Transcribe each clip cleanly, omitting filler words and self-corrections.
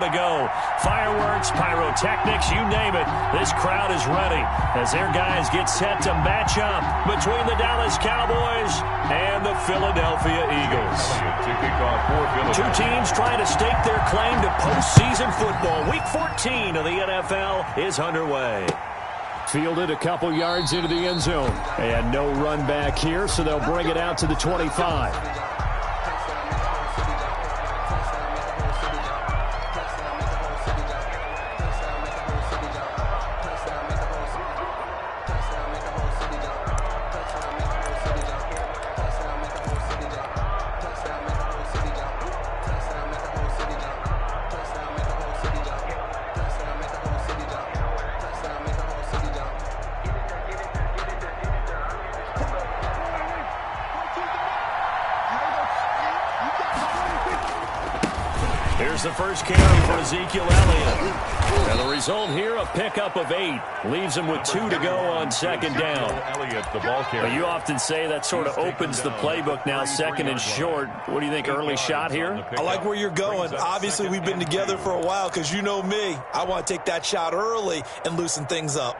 To go. Fireworks, pyrotechnics, you name it. This crowd is ready as their guys get set to match up between the Dallas Cowboys and the Philadelphia Eagles. Two teams trying to stake their claim to postseason football. Week 14 of the NFL is underway. Fielded a couple yards into the end zone. And no run back here, so they'll bring it out to the 25. Here's the first carry for Ezekiel Elliott. And the result here, a pickup of 8. Leaves him with 2 to go on second down. But you often say that sort of opens the playbook now, second and short. What do you think, early shot here? I like where you're going. Obviously, we've been together for a while because you know me. I want to take that shot early and loosen things up.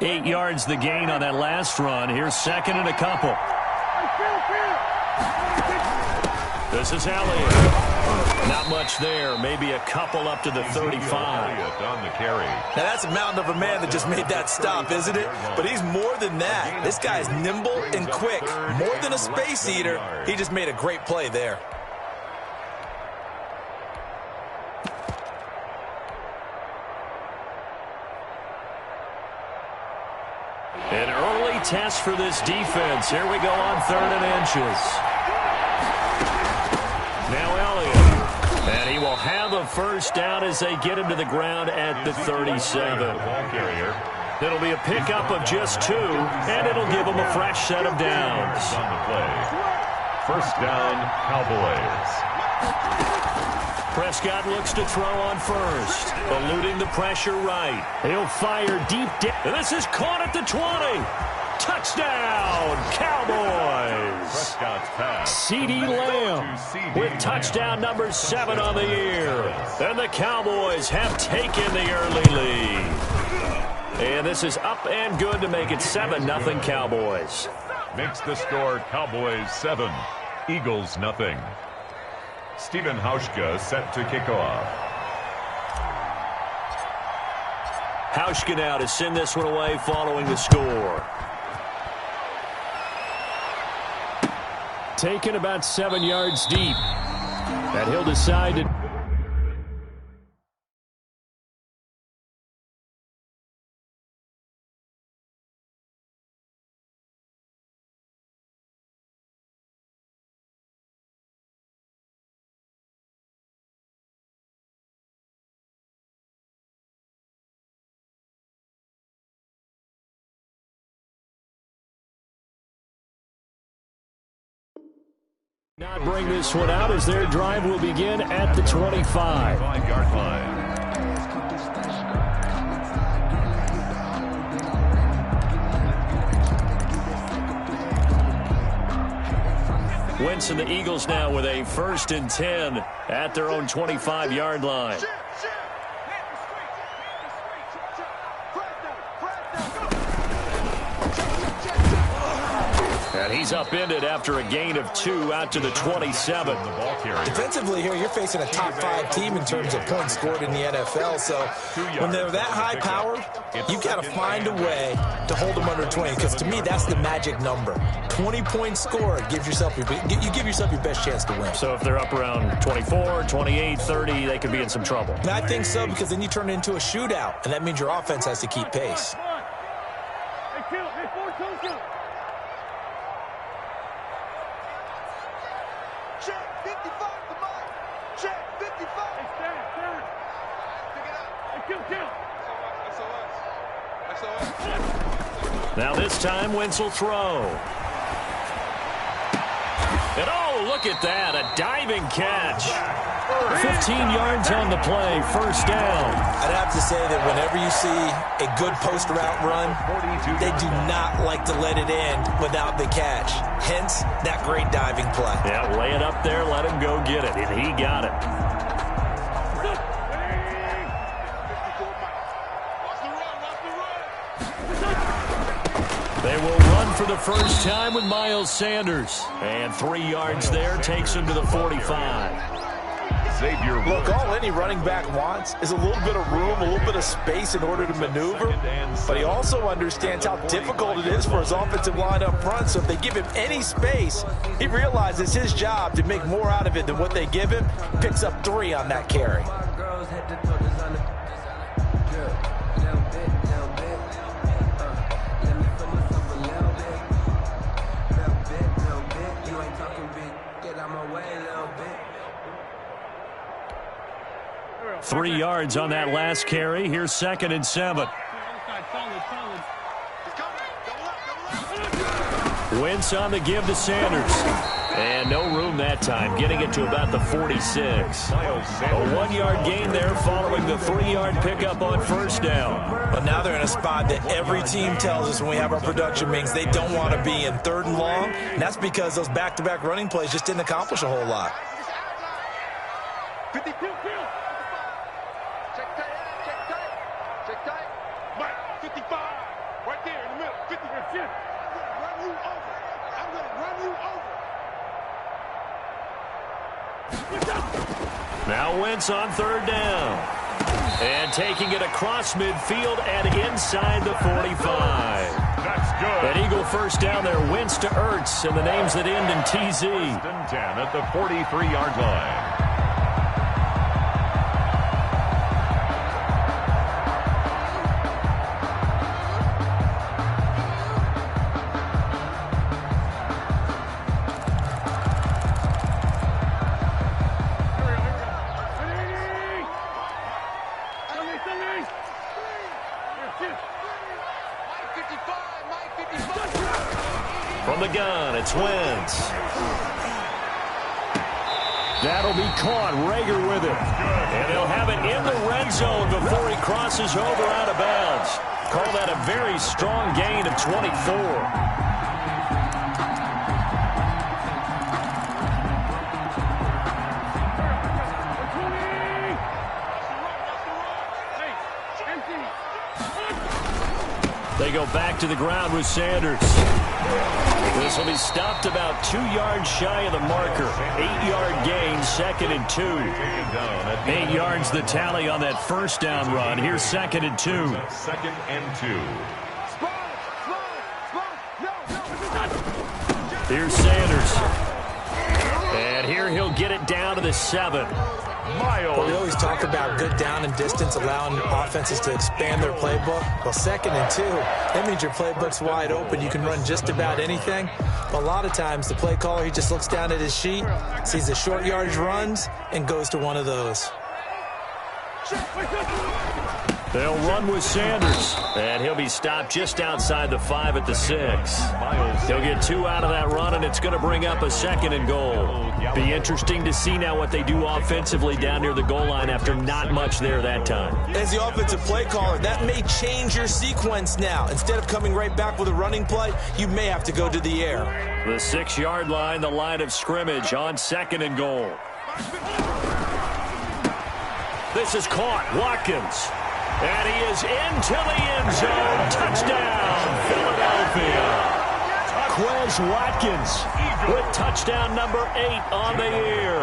Eight yards the gain on that last run. Here's second and a couple. This is Elliott. Not much there. Maybe a couple up to the 35. Now that's a mountain of a man that just made that stop, isn't it? But he's more than that. This guy's nimble and quick. More than a space eater. He just made a great play there. An early test for this defense. Here we go on 3rd and inches. Now Elliott. And he will have a first down as they get him to the ground at the 37. It'll be a pickup of just 2, and it'll give him a fresh set of downs. First down, Cowboys. Prescott looks to throw on first, eluding the pressure right. He'll fire deep down. This is caught at the 20. Touchdown, Cowboys. Prescott's pass. CeeDee Lamb with touchdown number 7 on the year. And the Cowboys have taken the early lead. And this is up and good to make it 7-0 Cowboys. Makes the score Cowboys 7, Eagles 0. Stephen Hauschka set to kick off. Hauschka now to send this one away following the score. Taken about 7 yards deep. And he'll decide to... Not bring this one out as their drive will begin at the 25. 5-yard line. Wentz and the Eagles now with a 1st and 10 at their own 25-yard line. And he's upended after a gain of 2 out to the 27. Defensively here, you're facing a top 5 team in terms of points scored in the NFL. So when they're that high powered, you've got to find a way to hold them under 20. Because to me, that's the magic number. 20 points scored gives yourself you give yourself your best chance to win. So if they're up around 24, 28, 30, they could be in some trouble. And I think so, because then you turn it into a shootout, and that means your offense has to keep pace. Now this time, Wentz will throw. And oh, look at that, a diving catch. 15 yards on the play, first down. I'd have to say that whenever you see a good post route run, they do not like to let it in without the catch. Hence, that great diving play. Yeah, lay it up there, let him go get it, and he got it. They will run for the first time with Miles Sanders. And 3 yards there takes him to the 45. Look, all any running back wants is a little bit of room, a little bit of space in order to maneuver. But he also understands how difficult it is for his offensive line up front. So if they give him any space, he realizes his job to make more out of it than what they give him. Picks up 3 on that carry. Three yards on that last carry. Here's 2nd and 7. Wentz on the give to Sanders. And no room that time, getting it to about the 46. A 1-yard gain there following the 3-yard pickup on first down. But now they're in a spot that every team tells us when we have our production meetings they don't want to be in, 3rd and long. And that's because those back-to-back running plays just didn't accomplish a whole lot. Now Wentz on 3rd down. And taking it across midfield and inside the 45. That's good. An Eagle first down there. Wentz to Ertz, and the names that end in TZ. 10 at the 43-yard line. From the gun, it's Wentz. That'll be caught. Rager with it. And they'll have it in the red zone before he crosses over out of bounds. Call that a very strong gain of 24. They go back to the ground with Sanders. This will be stopped about 2 yards shy of the marker. 8-yard gain, 2nd and 2. 8 yards the tally on that first down run. Here's 2nd and 2. 2nd and 2. Here's Sanders. And here he'll get it down to the 7. Well, we always talk about good down and distance, allowing offenses to expand their playbook. Well, 2nd and 2, that means your playbook's wide open. You can run just about anything. But a lot of times, the play caller, he just looks down at his sheet, sees the short yardage runs, and goes to one of those. They'll run with Sanders, and he'll be stopped just outside the 5 at the 6. He'll get 2 out of that run, and it's going to bring up a 2nd and goal. Be interesting to see now what they do offensively down near the goal line after not much there that time. As the offensive play caller, that may change your sequence now. Instead of coming right back with a running play, you may have to go to the air. The 6-yard line, the line of scrimmage on 2nd and goal. This is caught. Watkins. And he is into the end zone. Touchdown, Philadelphia. Quez Watkins with touchdown number 8 on the year.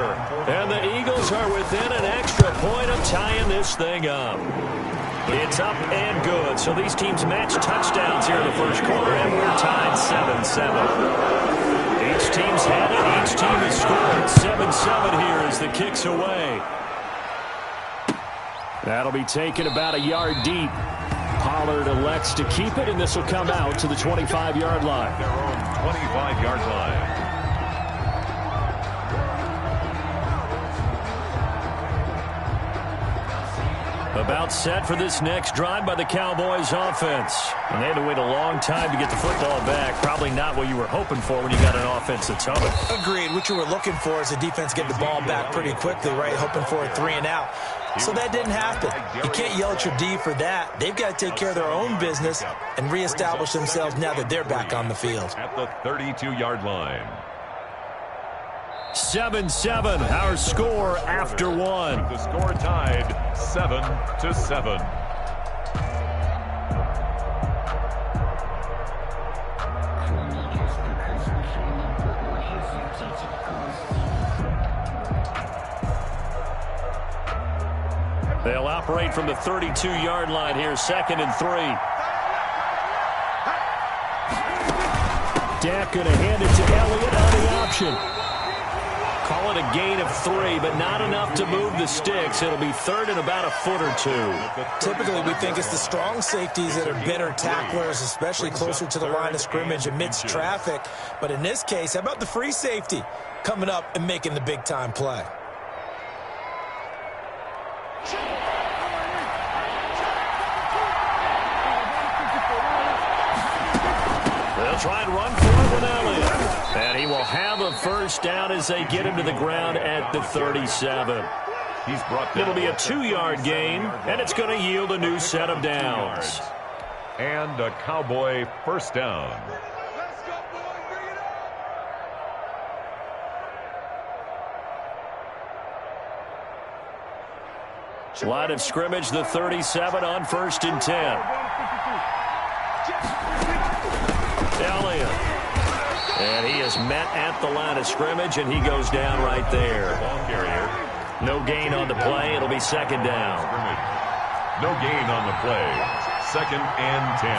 And the Eagles are within an extra point of tying this thing up. It's up and good. So these teams match touchdowns here in the first quarter, and we're tied 7-7. Each team's had it. Each team has scored. 7-7 here as the kick's away. That'll be taken about a yard deep. Pollard elects to keep it, and this will come out to the 25-yard line. Their own 25-yard line. About set for this next drive by the Cowboys offense. And they had to wait a long time to get the football back. Probably not what you were hoping for when you got an offense that's humming. Agreed. What you were looking for is the defense get the ball back pretty quickly, right? Hoping for a 3 and out. So that didn't happen. You can't yell at your D for that. They've got to take care of their own business and reestablish themselves now that they're back on the field. At the 32-yard line. 7-7, our score after one. The score tied 7-7. They'll operate from the 32-yard line here, 2nd and 3. Dak going to hand it to Elliott on the option. Call it a gain of 3, but not enough to move the sticks. It'll be 3rd and about a foot or 2. Typically, we think it's the strong safeties that are better tacklers, especially closer to the line of scrimmage amidst traffic. But in this case, how about the free safety coming up and making the big-time play? They'll try and run for it with Elliott. And he will have a first down as they get him to the ground at the 37. It'll be a 2-yard gain, and it's going to yield a new set of downs. And a Cowboy first down. Line of scrimmage, the 37 on 1st and 10. Elliott. And he is met at the line of scrimmage, and he goes down right there. No gain on the play. It'll be 2nd down. No gain on the play. 2nd and 10.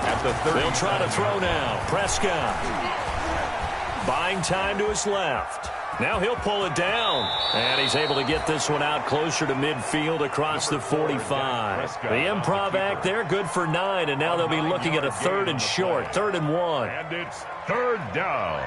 At the 30. They'll try to throw now. Prescott. Buying time to his left. Now he'll pull it down. And he's able to get this one out closer to midfield across the 45. The improv act there, good for 9. And now they'll be looking at a 3rd and short. 3rd and 1. And it's 3rd down.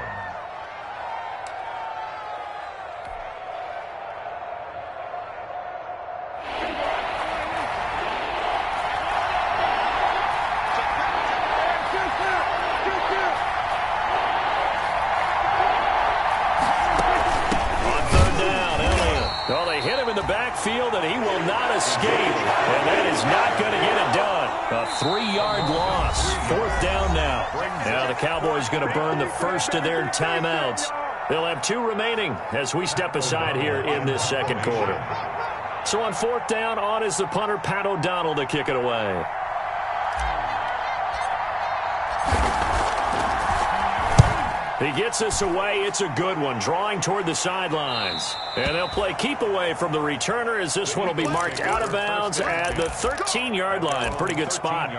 Backfield, and he will not escape, and that is not going to get it done. A 3-yard loss. 4th down now. Now the Cowboys going to burn the first of their timeouts. They'll have 2 remaining as we step aside here in this 2nd quarter. So on 4th down, on is the punter, Pat O'Donnell, to kick it away. He gets us away. It's a good one, drawing toward the sidelines. And they'll play keep away from the returner as this one will be marked out of bounds at the 13-yard line. Pretty good spot.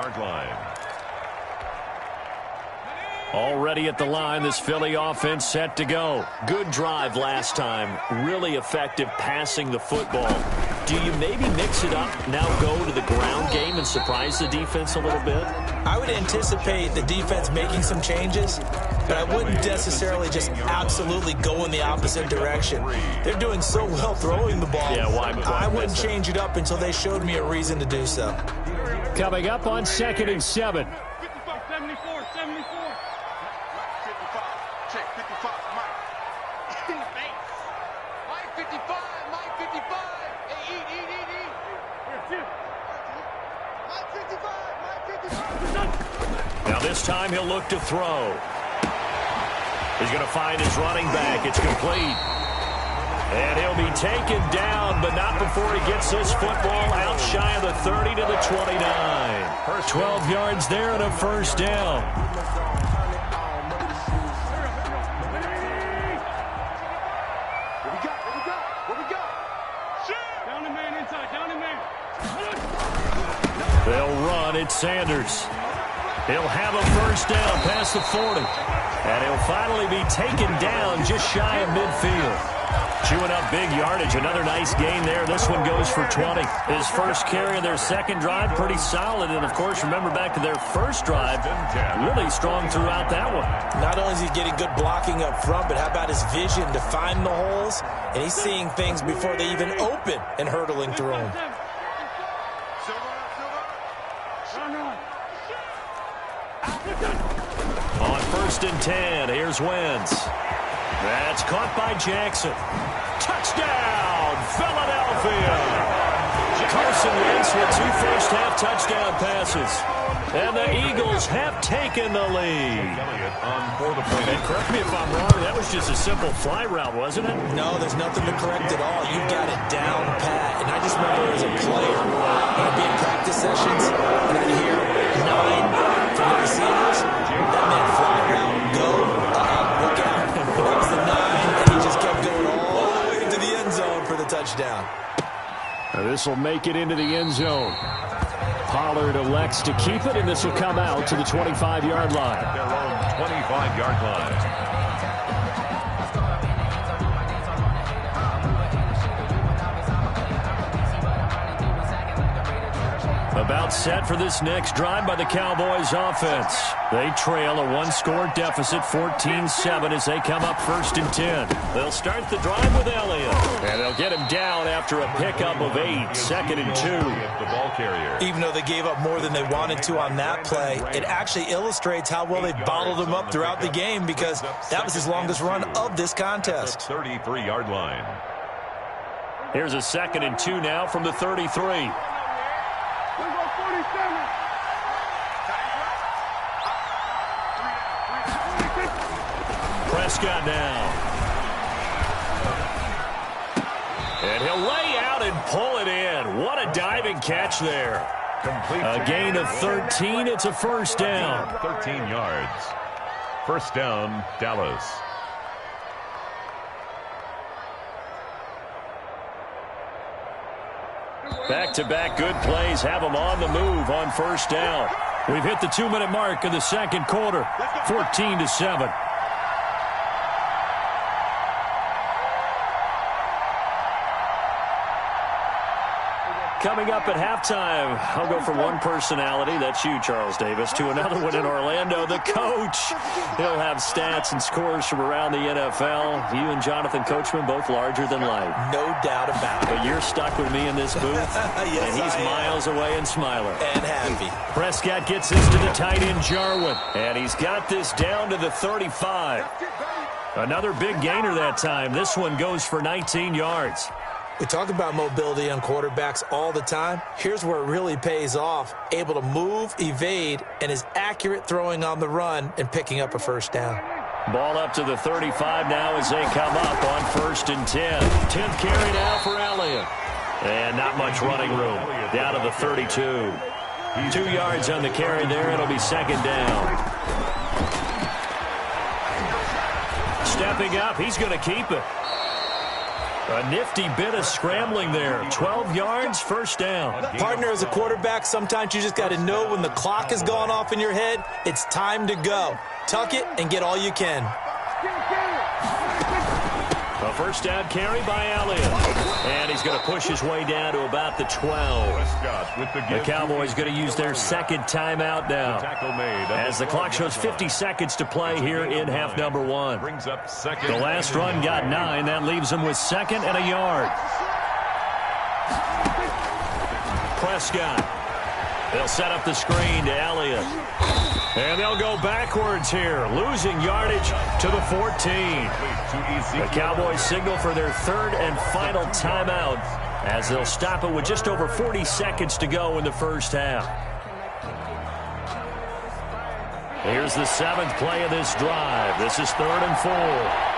Already at the line, this Philly offense set to go. Good drive last time. Really effective passing the football. Do you maybe mix it up, now go to the ground game and surprise the defense a little bit? I would anticipate the defense making some changes, but I wouldn't necessarily just absolutely go in the opposite direction. They're doing so well throwing the ball. Yeah, why I wouldn't change it up until they showed me a reason to do so. Coming up on 2nd and 7. 74, 74. Check 55, Mike. Mike 55, Mike 55. Hey, eat. Mike 55, Mike 55. Now this time he'll look to throw. He's going to find his running back. It's complete. And he'll be taken down, but not before he gets this football out shy of the 30 to the 29. 12 yards there and a first down. They'll run. It's Sanders. He'll have a first down past the 40. And he'll finally be taken down just shy of midfield. Chewing up big yardage. Another nice gain there. This one goes for 20. His first carry of their second drive, pretty solid. And, of course, remember back to their first drive, really strong throughout that one. Not only is he getting good blocking up front, but how about his vision to find the holes? And he's seeing things before they even open and hurtling through them. First and 10. Here's Wentz. That's caught by Jackson. Touchdown, Philadelphia. Carson Wentz with 2 first-half touchdown passes. And the Eagles have taken the lead. And correct me if I'm wrong, that was just a simple fly route, wasn't it? No, there's nothing to correct at all. You got it down pat. And I just remember as a player, when I'd be in practice sessions, and I'd hear 9 from the receivers. That meant fly route, go, look out. That was the 9, and he just kept going all the way into the end zone for the touchdown. This will make it into the end zone. Pollard elects to keep it, and this will come out to the 25-yard line. Their own 25-yard line. About set for this next drive by the Cowboys offense. They trail a 1-score deficit, 14-7, as they come up first and 10. They'll start the drive with Elliott, and they'll get him down after a pickup of 8, second and 2. The ball carrier. Even though they gave up more than they wanted to on that play, it actually illustrates how well they bottled him up throughout the game, because that was his longest run of this contest. 33-yard line. Here's a second and 2 now from the 33. Prescott now. And he'll lay out and pull it in. What a diving catch there. Complete. A gain of 13. It's a first down. 13 yards. First down, Dallas. Back-to-back good plays have them on the move on first down. We've hit the 2-minute mark of the second quarter. 14-7. Coming up at halftime, I'll go from one personality, that's you, Charles Davis, to another one in Orlando, the coach. He'll have stats and scores from around the NFL. You and Jonathan Coachman, both larger than life. No doubt about it. But you're stuck with me in this booth, Yes, and he's I am. miles away and smiling. And happy. Prescott gets this to the tight end, Jarwin, and he's got this down to the 35. Another big gainer that time. This one goes for 19 yards. We talk about mobility on quarterbacks all the time. Here's where it really pays off. Able to move, evade, and is accurate throwing on the run and picking up a first down. Ball up to the 35 now as they come up on first and 10. 10th carry now for Elliott. And not much running room. Down to the 32. 2 yards on the carry there. It'll be second down. Stepping up, he's going to keep it. A nifty bit of scrambling there. 12 yards, first down. Partner, as a quarterback, sometimes you just got to know when the clock has gone off in your head, it's time to go. Tuck it and get all you can. A first down carry by Elliott. And he's going to push his way down to about the 12. The Cowboys going to use their second timeout now, as the clock shows 50 seconds to play here in half number 1. The last run got 9. That leaves them with second and a yard. Prescott. They'll set up the screen to Elliott. And they'll go backwards here, losing yardage to the 14. The Cowboys signal for their third and final timeout, as they'll stop it with just over 40 seconds to go in the first half. Here's the 7th play of this drive. This is 3rd and 4.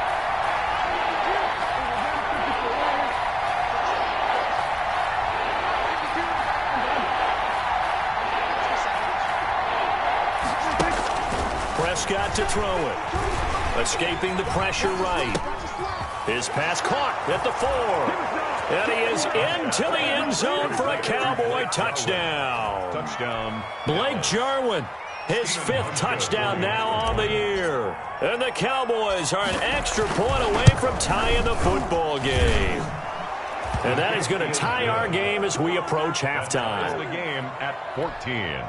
Prescott to throw it. Escaping the pressure right. His pass caught at the 4. And he is into the end zone for a Cowboy touchdown. Touchdown. Blake Jarwin, his 5th touchdown now on the year. And the Cowboys are an extra point away from tying the football game. And that is going to tie our game as we approach halftime. The game at 14.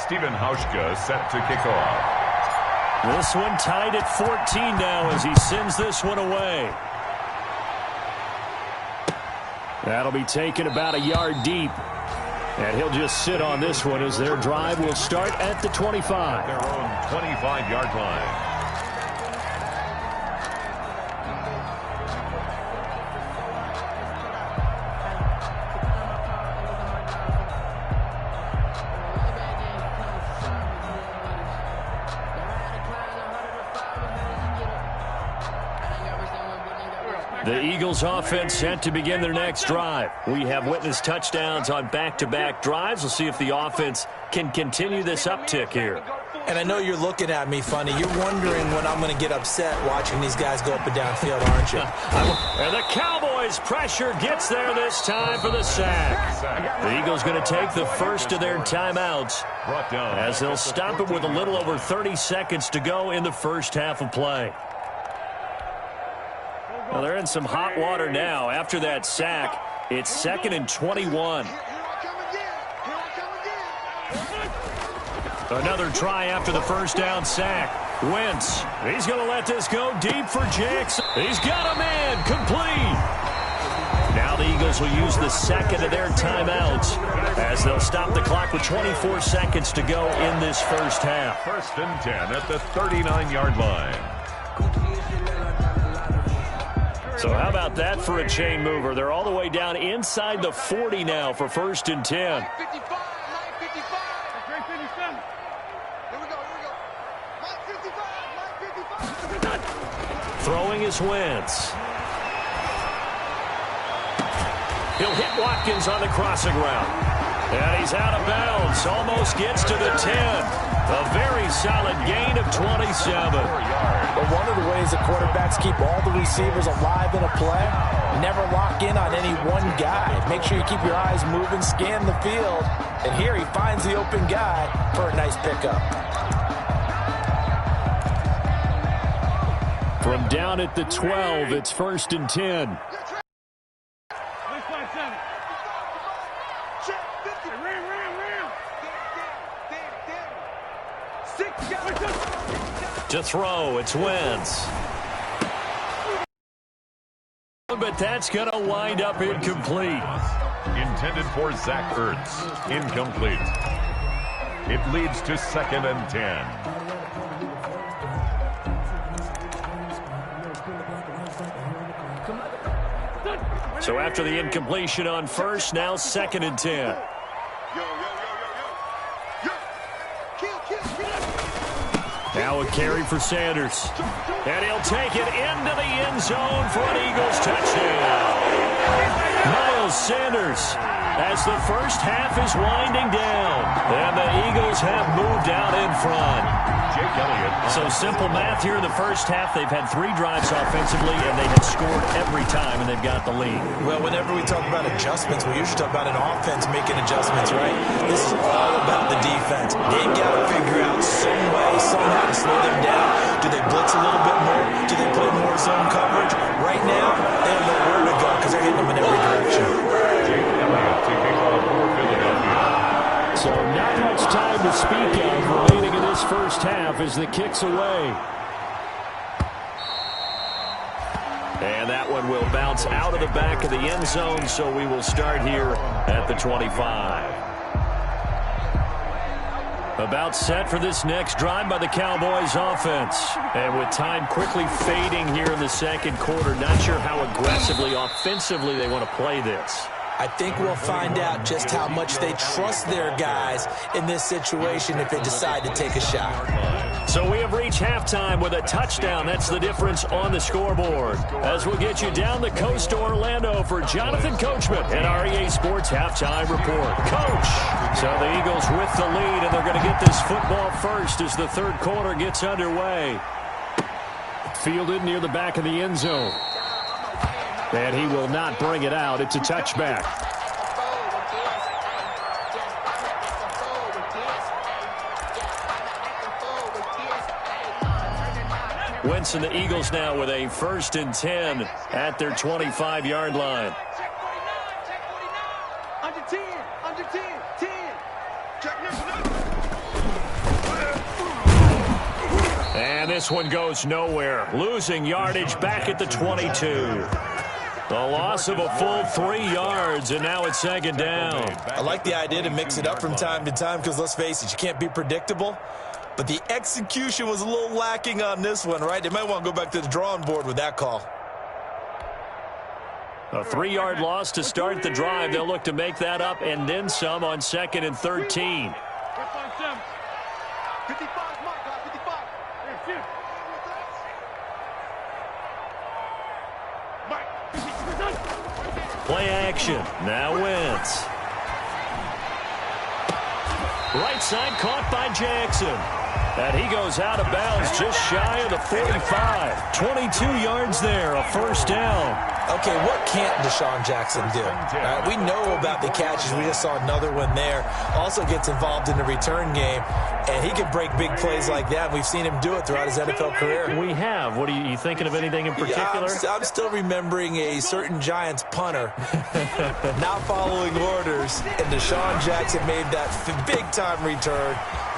Stephen Hauschka set to kick off. This one tied at 14 now as he sends this one away. That'll be taken about a yard deep. And he'll just sit on this one as their drive will start at the 25. Their own 25-yard line. The Eagles offense set to begin their next drive. We have witnessed touchdowns on back-to-back drives. We'll see if the offense can continue this uptick here. And I know you're looking at me funny. You're wondering when I'm going to get upset watching these guys go up and down field, aren't you? And the Cowboys pressure gets there this time for the sack. The Eagles going to take the first of their timeouts as they'll stop it with a little over 30 seconds to go in the first half of play. Well, they're in some hot water now. After that sack, it's 2nd and 21. Another try after the first down sack. Wentz, he's going to let this go deep for Jackson. He's got a man, complete. Now the Eagles will use the second of their timeouts as they'll stop the clock with 24 seconds to go in this first half. 1st and 10 at the 39-yard line. So how about that for a chain mover? They're all the way down inside the 40 now for 1st and 10. 9:55. Here we go. 9:55. Throwing is Wentz. He'll hit Watkins on the crossing route. And he's out of bounds. Almost gets to the 10. A very solid gain of 27. But one of the ways the quarterbacks keep all the receivers alive in a play, never lock in on any one guy. Make sure you keep your eyes moving, scan the field. And here he finds the open guy for a nice pickup. From down at the 12, it's 1st and 10. To throw, it's Wentz. But that's going to wind up incomplete. Intended for Zach Ertz. Incomplete. It leads to 2nd and 10. So after the incompletion on first, now 2nd and 10. Now a carry for Sanders. And he'll take it into the end zone for an Eagles touchdown. Miles Sanders as the first half is winding down. And the Eagles have moved out in front. Jake Elliott. So simple math here in the first half. They've had 3 drives offensively, and they have scored every time, and they've got the lead. Well, whenever we talk about adjustments, we usually talk about an offense making adjustments, right? This is all about the defense. They've got to figure out some way, somehow to slow them down. Do they blitz a little bit more? Do they play more zone coverage? Right now, they have nowhere to go because they're hitting them in every direction. Jake Elliott to kick off for Philadelphia. So not much time to speak of remaining in this first half as the kick's away. And that one will bounce out of the back of the end zone, so we will start here at the 25. About set for this next drive by the Cowboys offense. And with time quickly fading here in the second quarter, not sure how aggressively, offensively they want to play this. I think we'll find out just how much they trust their guys in this situation if they decide to take a shot. So we have reached halftime with a touchdown. That's the difference on the scoreboard. As we'll get you down the coast to Orlando for Jonathan Coachman and our EA Sports Halftime Report. Coach! So the Eagles with the lead, and they're going to get this football first as the third quarter gets underway. Fielded near the back of the end zone. And he will not bring it out. It's a touchback. Wentz and the Eagles now with a 1st and 10 at their 25-yard line. Check 49. Under 10. Under 10. 10. Check number 9. this one goes nowhere. Losing yardage back at the 22. The loss of a full 3 yards, and now it's second down. I like the idea to mix it up from time to time because, let's face it, you can't be predictable. But the execution was a little lacking on this one, right? They might want to go back to the drawing board with that call. A 3-yard loss to start the drive. They'll look to make that up and then some on 2nd and 13. 55, Mark, 55. Play action. Now Wentz. Right side caught by Jackson. And he goes out of bounds just shy of the 45. 22 yards there, a first down. Okay, what can't Deshaun Jackson do? We know about the catches. We just saw another one there. Also gets involved in the return game, and he can break big plays like that. We've seen him do it throughout his NFL career. We have. What are you thinking of anything in particular? Yeah, I'm still remembering a certain Giants punter not following orders, and Deshaun Jackson made that big-time return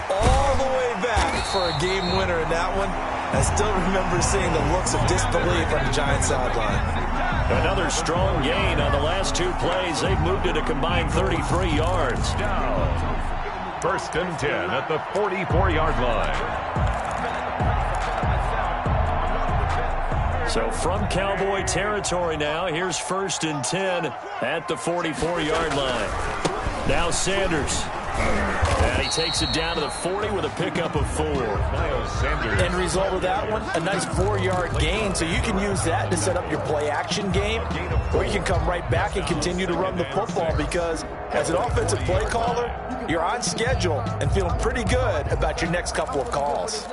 all the way back for a game winner in that one. I still remember seeing the looks of disbelief on the Giants sideline. Another strong gain on the last 2 plays. They've moved it a combined 33 yards. Down. First and 10 at the 44-yard line. So from Cowboy territory now, here's 1st and 10 at the 44-yard line. Now Sanders. And he takes it down to the 40 with a pickup of 4. Miles Sanders. End result of that one, a nice 4-yard gain. So you can use that to set up your play-action game, or you can come right back and continue to run the football because as an offensive play caller, you're on schedule and feeling pretty good about your next couple of calls.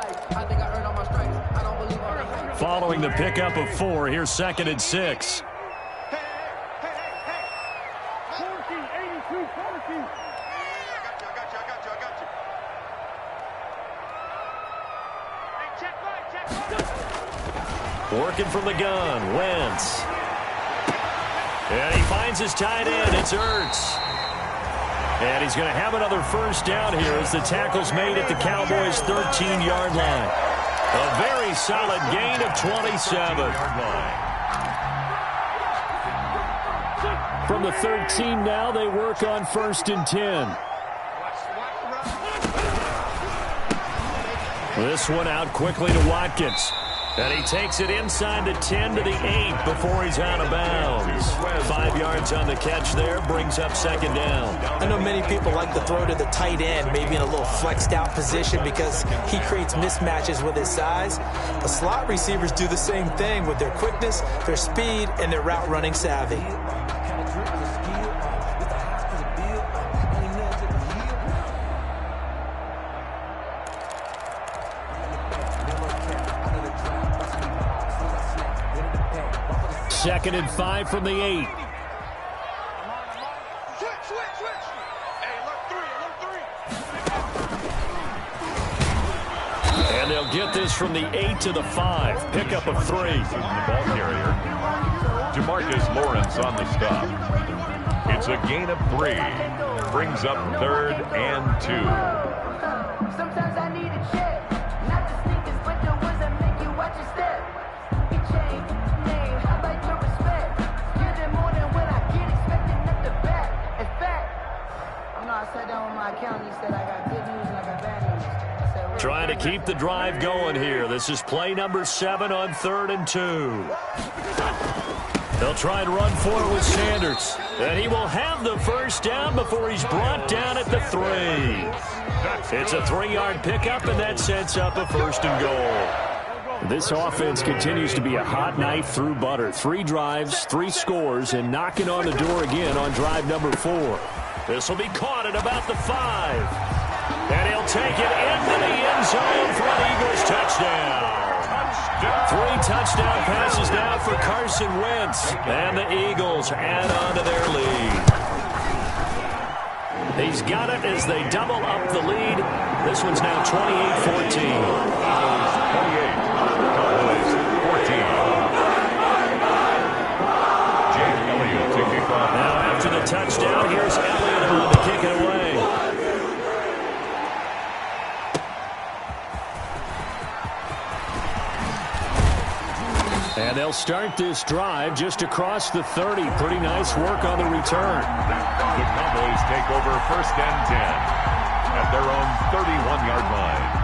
Following the pickup of 4, here's 2nd and 6. Working from the gun, Wentz. And he finds his tight end. It's Ertz. And he's going to have another first down here as the tackle's made at the Cowboys' 13-yard line. A very solid gain of 27. From the 13 now, they work on 1st and 10. This one out quickly to Watkins. And he takes it inside the 10 to the 8 before he's out of bounds. 5 yards on the catch there, brings up 2nd down. I know many people like to throw to the tight end, maybe in a little flexed out position because he creates mismatches with his size. But slot receivers do the same thing with their quickness, their speed, and their route running savvy. Second and 5 from the 8. Switch. Hey, look 3. And they'll get this from the 8 to the 5. Pickup of 3. The ball carrier. Demarcus Lawrence on the stop. It's a gain of 3. Brings up 3rd and 2. Sometimes I need a check. Not the sneakers, but the ones that make you watch your step. Your chain, name, I like your respect. Get it more than what I get expecting at the back. In fact, I sat down with my accountant. He said I got good news and I got bad news. I said, well, Trying to keep the drive going here. This is play number 7 on 3rd and 2. They'll try and run for it with Sanders. And he will have the first down before he's brought down at the 3. It's a 3-yard pickup, and that sets up a 1st and goal. This offense continues to be a hot knife through butter. 3 drives, 3 scores, and knocking on the door again on drive number 4. This will be caught at about the 5. And he'll take it into the end zone for an Eagles touchdown. 3 touchdown passes now for Carson Wentz. And the Eagles add on to their lead. He's got it as they double up the lead. This one's now 28-14. 28. Cowboys 14. Jake Elliott to kick off. Now after the touchdown, here's Elliott on to kick it away. And they'll start this drive just across the 30. Pretty nice work on the return. The Cowboys take over 1st and 10 at their own 31-yard line.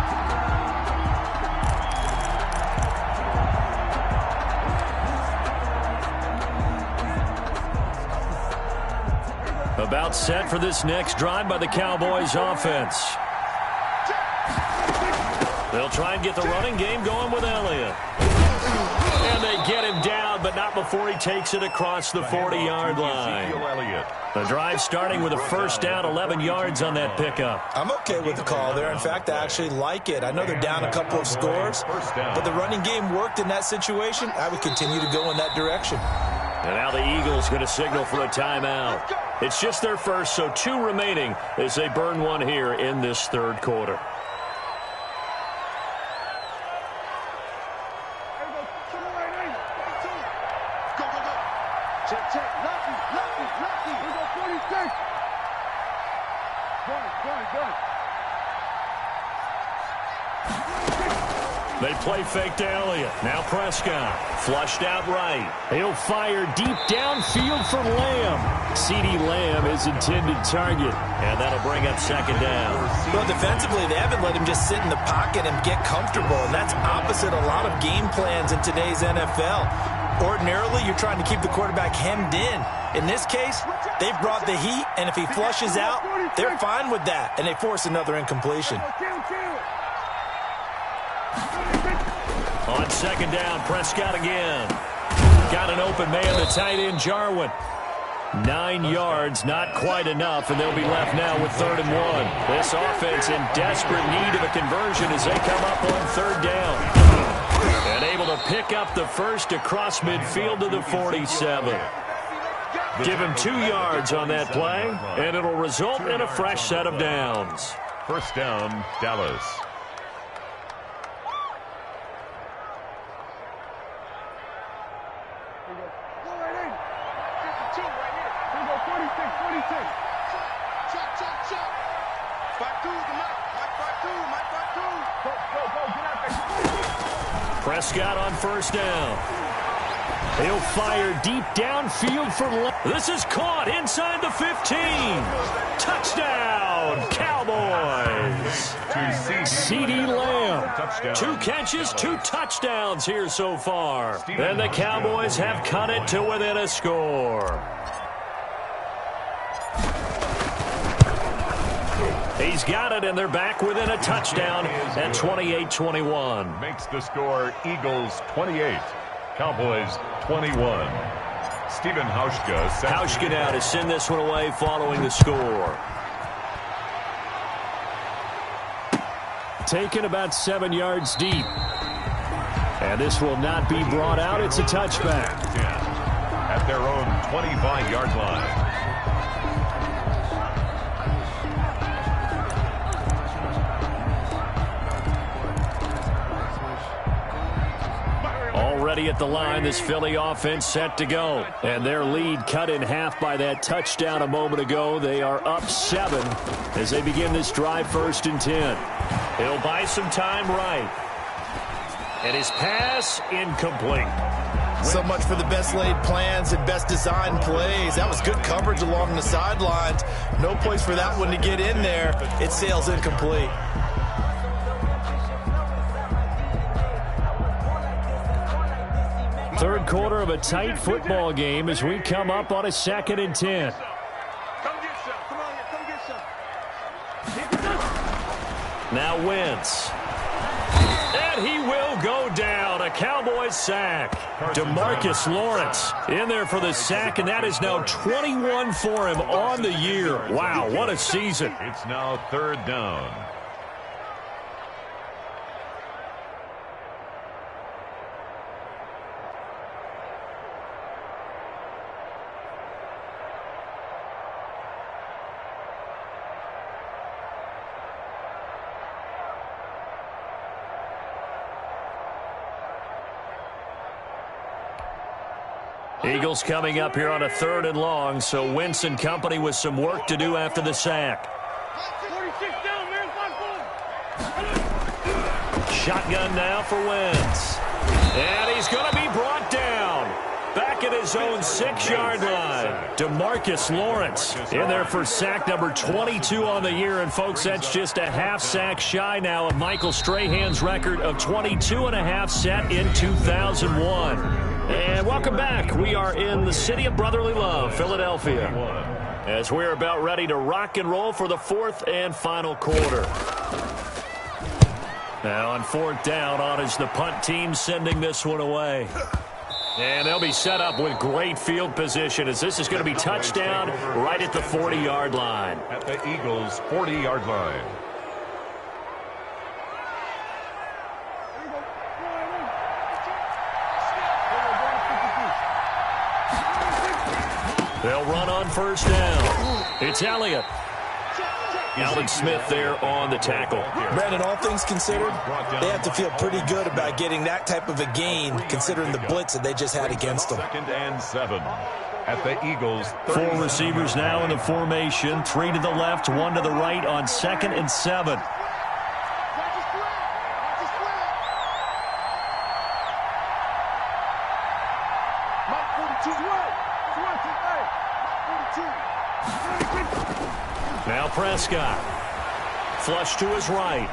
About set for this next drive by the Cowboys offense. They'll try and get the running game going with Elliott. And they get him down, but not before he takes it across the 40-yard line. The drive starting with a 1st down, 11 yards on that pickup. I'm okay with the call there. In fact, I actually like it. I know they're down a couple of scores, but the running game worked in that situation. I would continue to go in that direction. And now the Eagles going to signal for a timeout. It's just their first, so 2 remaining as they burn one here in this 3rd quarter. They play fake to Elliott. Now Prescott. Flushed out right. He'll fire deep downfield for Lamb. CeeDee Lamb is intended target. And that'll bring up 2nd down. Well, defensively, they haven't let him just sit in the pocket and get comfortable. And that's opposite a lot of game plans in today's NFL. Ordinarily, you're trying to keep the quarterback hemmed in. In this case, they've brought the heat, and if he flushes out, they're fine with that, and they force another incompletion. On 2nd down, Prescott again. Got an open man, the tight end, Jarwin. 9 yards, not quite enough, and they'll be left now with 3rd and 1. This offense in desperate need of a conversion as they come up on 3rd down. And able to pick up the first across midfield to the 47. Give him 2 yards on that play, and it'll result in a fresh set of downs. 1st down, Dallas. Prescott on 1st down. He'll fire deep downfield for this is caught inside the 15. Touchdown, Cowboys. CeeDee Lamb. 2 catches, 2 touchdowns here so far. And the Cowboys have cut it to within a score. He's got it, and they're back within a touchdown at 28-21. Makes the score Eagles 28, Cowboys 21. Stephen Hauschka. Hauschka now to send this one away following the score. Taken about 7 yards deep. And this will not be brought out. It's a touchback. At their own 25-yard line. Already at the line, this Philly offense set to go. And their lead cut in half by that touchdown a moment ago. They are up 7 as they begin this drive 1st and 10. He'll buy some time right. And his pass incomplete. So much for the best laid plans and best designed plays. That was good coverage along the sidelines. No place for that one to get in there. It sails incomplete. Third quarter of a tight football game as we come up on a 2nd and 10. Now Wentz. And he will go down. A Cowboys sack. DeMarcus Lawrence in there for the sack, and that is now 21 for him on the year. Wow, what a season. It's now 3rd down. Eagles coming up here on a 3rd and long, so Wentz and company with some work to do after the sack. Shotgun now for Wentz. And he's going to be brought 6-yard line. DeMarcus Lawrence in there for sack number 22 on the year. And, folks, that's just a half sack shy now of Michael Strahan's record of 22.5 set in 2001. And welcome back. We are in the city of brotherly love, Philadelphia, as we're about ready to rock and roll for the fourth and final quarter. Now on fourth down, on is the punt team sending this one away. And they'll be set up with great field position as this is going to be touchdown right at the 40-yard line. At the Eagles' 40-yard line. They'll run on first down. It's Elliott. Alden Smith there on the tackle. Brandon, all things considered, they have to feel pretty good about getting that type of a gain, considering the blitz that they just had against them. 2nd and 7 at the Eagles. 4 receivers now in the formation. 3 to the left, 1 to the right on 2nd and 7. Now Prescott. Flush to his right.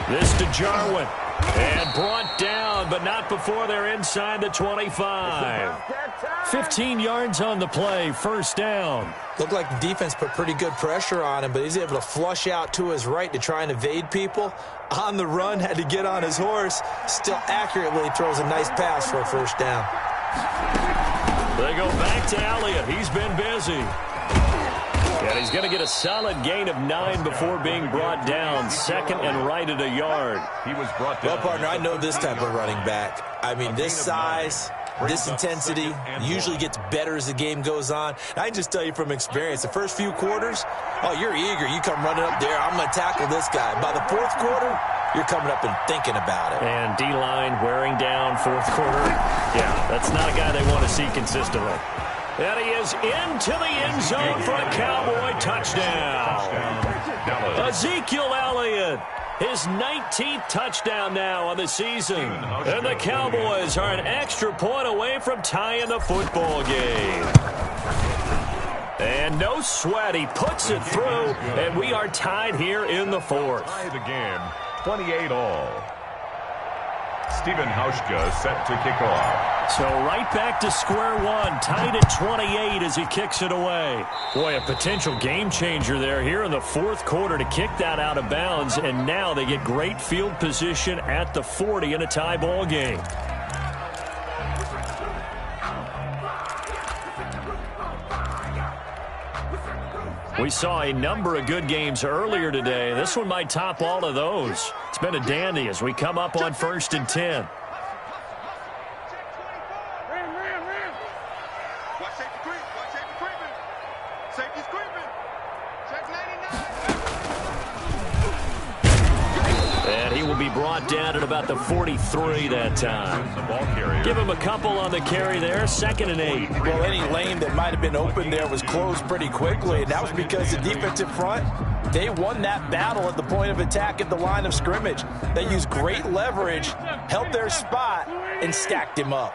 This to Jarwin. And brought down, but not before they're inside the 25. 15 yards on the play, first down. Looked like the defense put pretty good pressure on him, but he's able to flush out to his right to try and evade people. On the run, had to get on his horse. Still accurately throws a nice pass for a first down. They go back to Elliott. He's been busy. And he's going to get a solid gain of 9 before being brought down. 2nd and right at a yard. He was brought down. Well, partner, I know this type of running back. I mean, this size, this intensity usually gets better as the game goes on. And I can just tell you from experience, the first few quarters, oh, you're eager. You come running up there, I'm going to tackle this guy. By the fourth quarter, you're coming up and thinking about it. And D-line wearing down fourth quarter. Yeah, that's not a guy they want to see consistently. And he is into the end zone for a Cowboy touchdown. Ezekiel Elliott, his 19th touchdown now on the season. And the Cowboys are an extra point away from tying the football game. And no sweat, he puts it through, and we are tied here in the fourth. Tie the game, 28-all. Stephen Hauschka set to kick off. So right back to square one, tied at 28 as he kicks it away. Boy, a potential game changer there here in the fourth quarter to kick that out of bounds, and now they get great field position at the 40 in a tie ball game. We saw a number of good games earlier today. This one might top all of those. It's been a dandy as we come up on 1st and 10. And he will be brought down at about the 43 that time. Give him a couple on the carry there, 2nd and 8. Well, any lane that might have been open there was closed pretty quickly, and that was because the defensive front, they won that battle at the point of attack at the line of scrimmage. They used great leverage, held their spot, and stacked him up.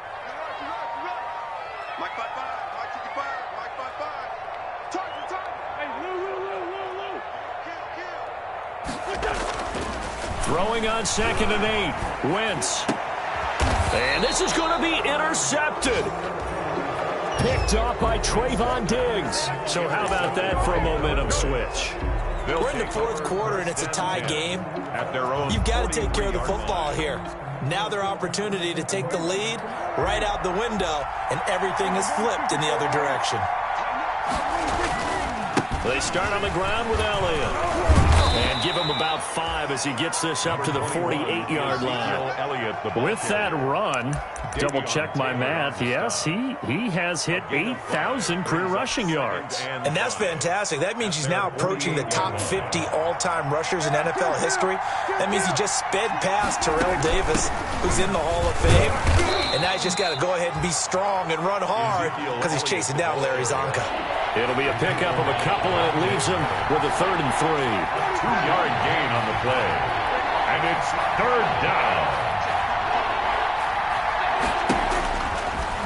Throwing on 2nd and 8. Wentz. And this is going to be intercepted. Picked off by Trayvon Diggs. So how about that for a momentum switch? We're in the fourth quarter, and it's a tie game. You've got to take care of the football here. Now their opportunity to take the lead right out the window, and everything is flipped in the other direction. They start on the ground with Elliott. And give him about 5 as he gets this up to the 48-yard line. With that run, double-check my math, yes, he has hit 8,000 career rushing yards. And that's fantastic. That means he's now approaching the top 50 all-time rushers in NFL history. That means he just sped past Terrell Davis, who's in the Hall of Fame. And now he's just got to go ahead and be strong and run hard because he's chasing down Larry Zonka. It'll be a pickup of a couple, and it leaves him with a 3rd and 3. 2-yard gain on the play. And it's 3rd down.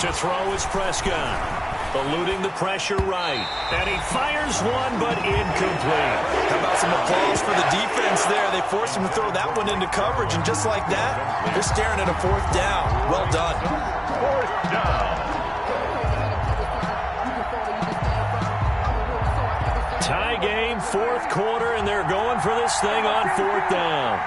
To throw is Prescott. eluding the pressure right. And he fires one, but incomplete. How about some applause for the defense there? They forced him to throw that one into coverage, and just like that, they're staring at a 4th down. Well done. 4th down. Tie game, 4th quarter, and they're going for this thing on 4th down.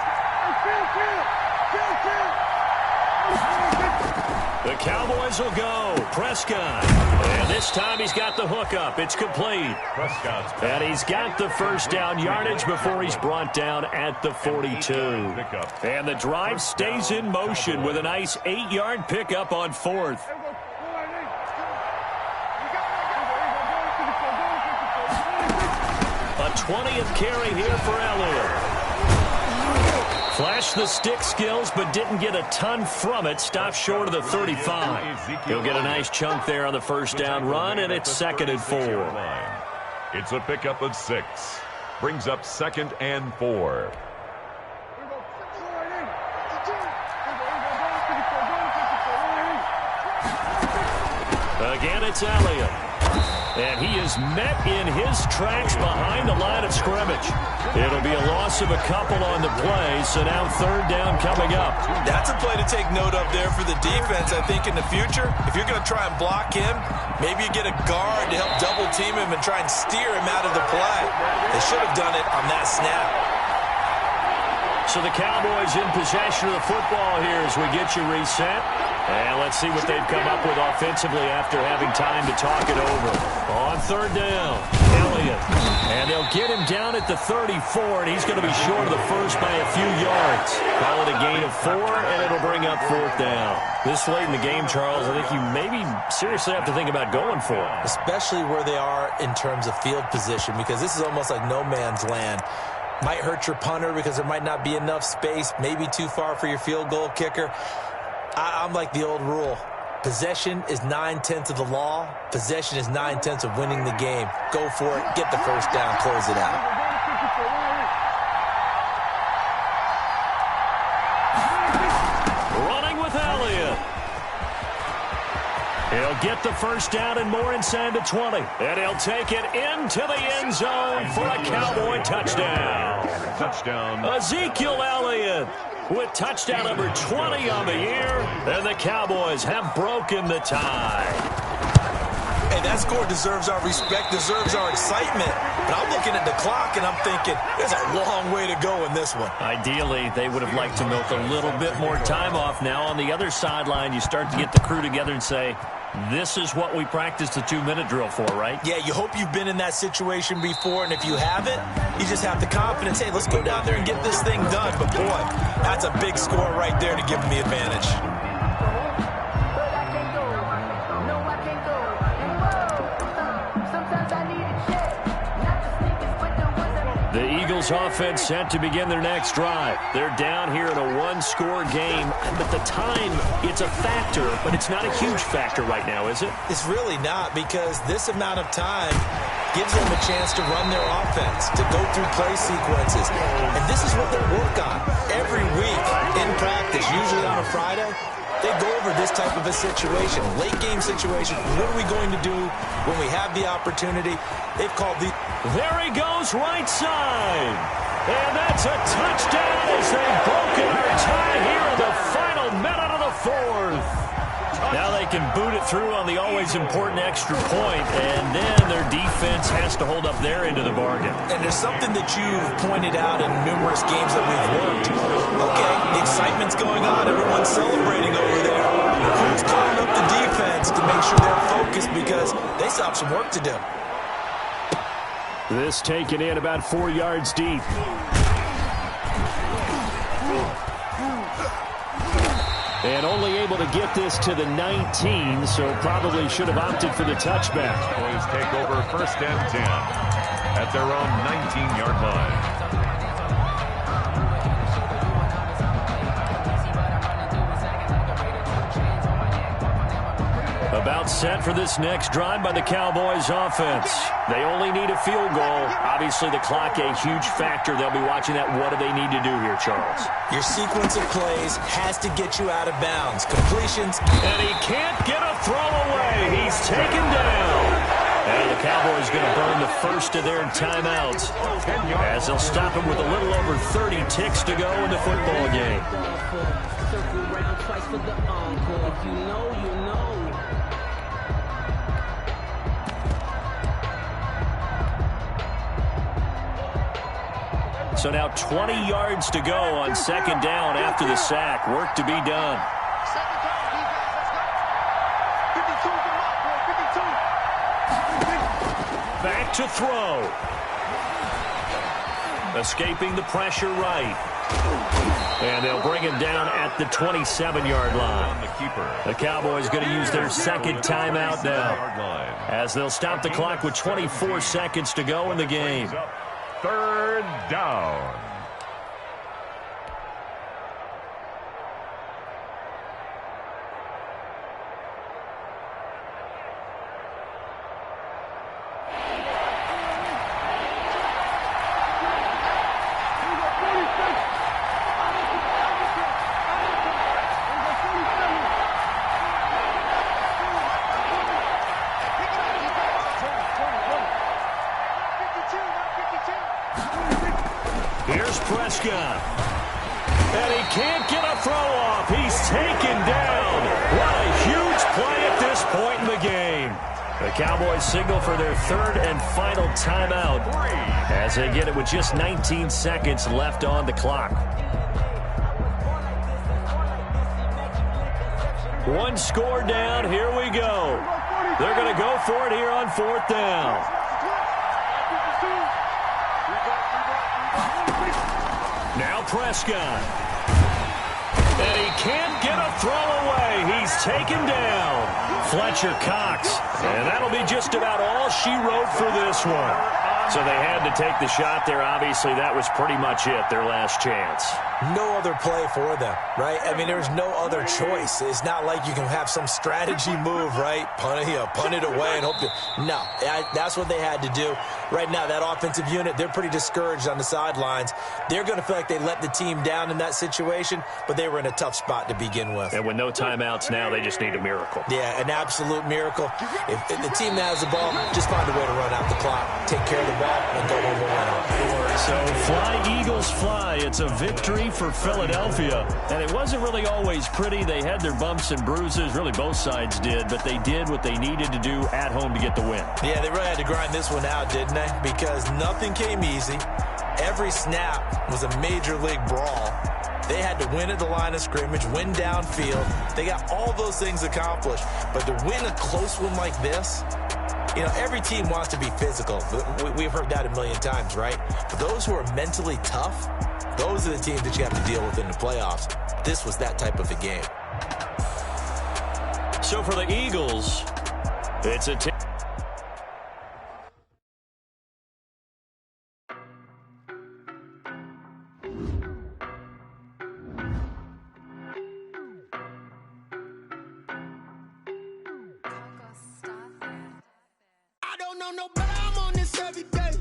The Cowboys will go. Prescott. And this time he's got the hookup. It's complete. Prescott's And he's got the first down yardage before he's brought down at the 42. And the drive stays in motion with a nice 8-yard pickup on 4th. A 20th carry here for Elliott. Flashed the stick skills, but didn't get a ton from it. Stopped short of the 35. He'll get a nice chunk there on the first down run, and it's 2nd and 4. It's a pickup of 6. Brings up 2nd and 4. Again, it's Elliott. And he is met in his tracks behind the line of scrimmage. It'll be a loss of a couple on the play, so now 3rd down coming up. That's a play to take note of there for the defense. I think in the future, if you're going to try and block him, maybe you get a guard to help double team him and try and steer him out of the play. They should have done it on that snap. So the Cowboys in possession of the football here as we get you reset. And let's see what they've come up with offensively after having time to talk it over. On 3rd down, Elliott. And they'll get him down at the 34, and he's going to be short of the first by a few yards. Call it a gain of 4, and it'll bring up 4th down. This late in the game, Charles, I think you maybe seriously have to think about going for it. Especially where they are in terms of field position, because this is almost like no man's land. Might hurt your punter because there might not be enough space, maybe too far for your field goal kicker. I'm like the old rule. Possession is 9/10 of the law. Possession is 9/10 of winning the game. Go for it. Get the first down. Close it out. Running with Elliott. He'll get the first down and more inside the 20. And he'll take it into the end zone for a Cowboy touchdown. Touchdown. Ezekiel Elliott with touchdown number 20 on the year, and the Cowboys have broken the tie. Hey, that score deserves our respect, deserves our excitement. But I'm looking at the clock, and I'm thinking, there's a long way to go in this one. Ideally, they would have liked to milk a little bit more time off. Now, on the other sideline, you start to get the crew together and say, this is what we practiced the 2-minute drill for, right? Yeah, you hope you've been in that situation before, and if you haven't, you just have the confidence, hey, let's go down there and get this thing done. But, boy, that's a big score right there to give them the advantage. The Eagles offense set to begin their next drive. They're down here in a 1-score game, but the time, it's a factor, but it's not a huge factor right now, is it? It's really not, because this amount of time gives them a chance to run their offense, to go through play sequences. And this is what they work on every week in practice, usually on a Friday. They go over this type of a situation, late game situation. What are we going to do when we have the opportunity? They've called the... There he goes, right side. And that's a touchdown as they've broken our tie here in the final minute of the 4th. Now they can boot it through on the always important extra point, and then their defense has to hold up their end of the bargain. And there's something that you've pointed out in numerous games that we've worked. Okay, the excitement's going on. Everyone's celebrating over there. Who's calling up the defense to make sure they're focused, because they still have some work to do. This taken in about 4 yards deep. And only able to get this to the 19, so probably should have opted for the touchback. Boys take over 1st and 10 at their own 19-yard line. About set for this next drive by the Cowboys offense. They only need a field goal. Obviously, the clock a huge factor. They'll be watching that. What do they need to do here, Charles? Your sequence of plays has to get you out of bounds. Completions. And he can't get a throw away. He's taken down. And the Cowboys going to burn the first of their timeouts as they'll stop him with a little over 30 ticks to go in the football game. Circle round twice for the encore. If you know, you know. So now 20 yards to go on second down after the sack. Work to be done. Second down, defense. Let's go. 52 to the mark, boy. 52. Back to throw. Escaping the pressure right. And they'll bring him down at the 27-yard line. The Cowboys going to use their second timeout now, as they'll stop the clock with 24 seconds to go in the game. Third down. Here's Prescott. And he can't get a throw off. He's taken down. What a huge play at this point in the game. The Cowboys signal for their third and final timeout as they get it with just 19 seconds left on the clock. One score down. Here we go. They're going to go for it here on fourth down. Now Prescott. And he can't get a throw away. He's taken down. Fletcher Cox. And that'll be just about all she wrote for this one. So they had to take the shot there. Obviously, that was pretty much it, their last chance. No other play for them, right? I mean, there's no other choice. It's not like you can have some strategy move, right? Punt it away and hope to... No, that's what they had to do. Right now, that offensive unit, they're pretty discouraged on the sidelines. They're going to feel like they let the team down in that situation, but they were in a tough spot to begin with. And with no timeouts now, they just need a miracle. Yeah, an absolute miracle. If the team that has the ball, just find a way to run out the clock, take care of the ball, and go home and win. So fly, Eagles, fly. It's a victory for Philadelphia. And it wasn't really always pretty. They had their bumps and bruises. Really, both sides did. But they did what they needed to do at home to get the win. Yeah, they really had to grind this one out, didn't they? Because nothing came easy. Every snap was a major league brawl. They had to win at the line of scrimmage, win downfield. They got all those things accomplished. But to win a close one like this, you know, every team wants to be physical. We've heard that a million times, right? But those who are mentally tough, those are the teams that you have to deal with in the playoffs. This was that type of a game. So for the Eagles, it's a No, but I'm on this every day.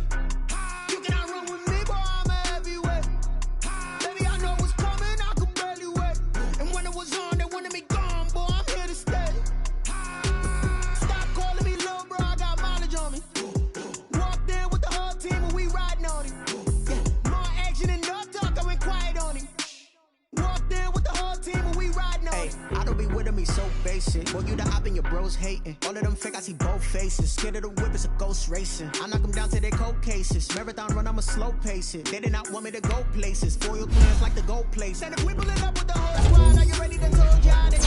You cannot run with me, boy, I'm a heavyweight. Baby, I know what's coming, I could barely wait. And when it was on, they wanted me gone, boy, I'm here to stay. Stop calling me little bro, I got mileage on me. Walked in with the whole team and we riding on him. Yeah, more action and no talk, I went quiet on him. Walked in with the whole team and we riding on him. I don't be with him, he's so basic. Boy, you the op and your bros hating. All of them fake, I see both faces. Scared of the whip, it's a ghost racing. I knock them down to their cold cases. Marathon run, I'ma slow pace it. They did not want me to go places. Foil plans like the gold place. And if we pull it up with the whole squad, are you ready to go, Johnny?